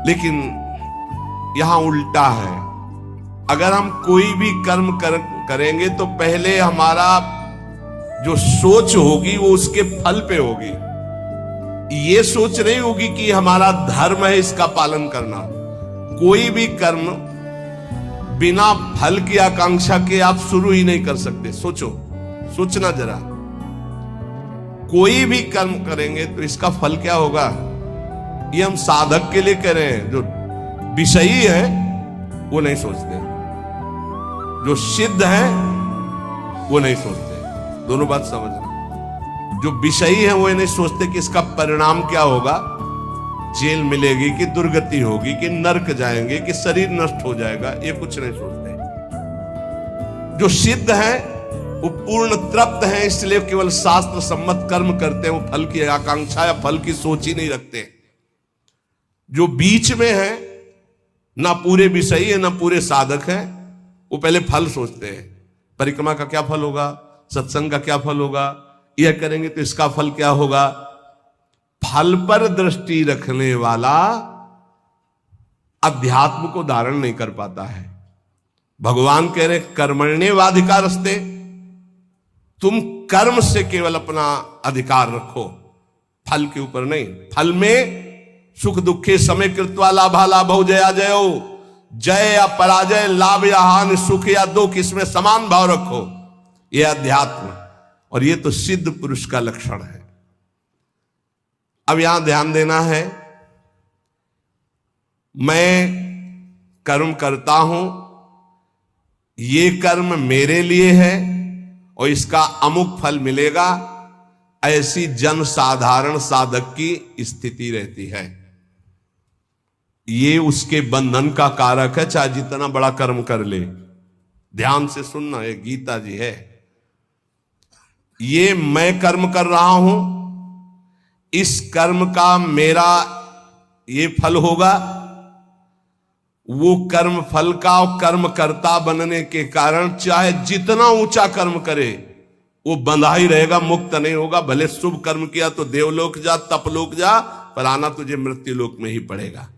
लेकिन यहां उल्टा है। अगर हम कोई भी कर्म करेंगे तो पहले हमारा जो सोच होगी वो उसके फल पे होगी। ये सोच नहीं होगी कि हमारा धर्म है इसका पालन करना। कोई भी कर्म बिना फल की आकांक्षा के आप शुरू ही नहीं कर सकते। सोचना जरा, कोई भी कर्म करेंगे तो इसका फल क्या होगा, ये हम साधक के लिए कह रहे हैं। जो विषयी है वो नहीं सोचते, जो सिद्ध है वो नहीं सोचते। दोनों बात समझना। जो विषयी है वो ये नहीं सोचते कि इसका परिणाम क्या होगा, जेल मिलेगी कि दुर्गति होगी कि नरक जाएंगे कि शरीर नष्ट हो जाएगा, ये कुछ नहीं सोचते। जो सिद्ध है वो पूर्ण तृप्त है, इसलिए केवल शास्त्र सम्मत कर्म करते हैं। वो फल की आकांक्षा या फल की सोच ही नहीं रखते। जो बीच में है, ना पूरे विषयी है ना पूरे साधक है, वो पहले फल सोचते हैं। परिक्रमा का क्या फल होगा, सत्संग का क्या फल होगा, यह करेंगे तो इसका फल क्या होगा। फल पर दृष्टि रखने वाला अध्यात्म को धारण नहीं कर पाता है। भगवान कह रहे कर्मण्येवाधिकारस्ते, तुम कर्म से केवल अपना अधिकार रखो, फल के ऊपर नहीं। फल में सुख दुखे समय कृत्वा लाभा लाभो जया जयो, जय या पराजय, लाभ या हानि, सुख या दुख, इसमें समान भाव रखो। यह अध्यात्म, और यह तो सिद्ध पुरुष का लक्षण है। अब यहां ध्यान देना है, मैं कर्म करता हूं, ये कर्म मेरे लिए है और इसका अमुक फल मिलेगा, ऐसी जन साधारण साधक की स्थिति रहती है। ये उसके बंधन का कारक है, चाहे जितना बड़ा कर्म कर ले। ध्यान से सुनना, ये गीता जी है। ये मैं कर्म कर रहा हूं, इस कर्म का मेरा ये फल होगा। वो कर्म फल का और कर्म कर्ता बनने के कारण चाहे जितना ऊंचा कर्म करे वो बंधा ही रहेगा, मुक्त नहीं होगा। भले शुभ कर्म किया तो देवलोक जा, तपलोक जा, पर आना तुझे मृत्युलोक में ही पड़ेगा।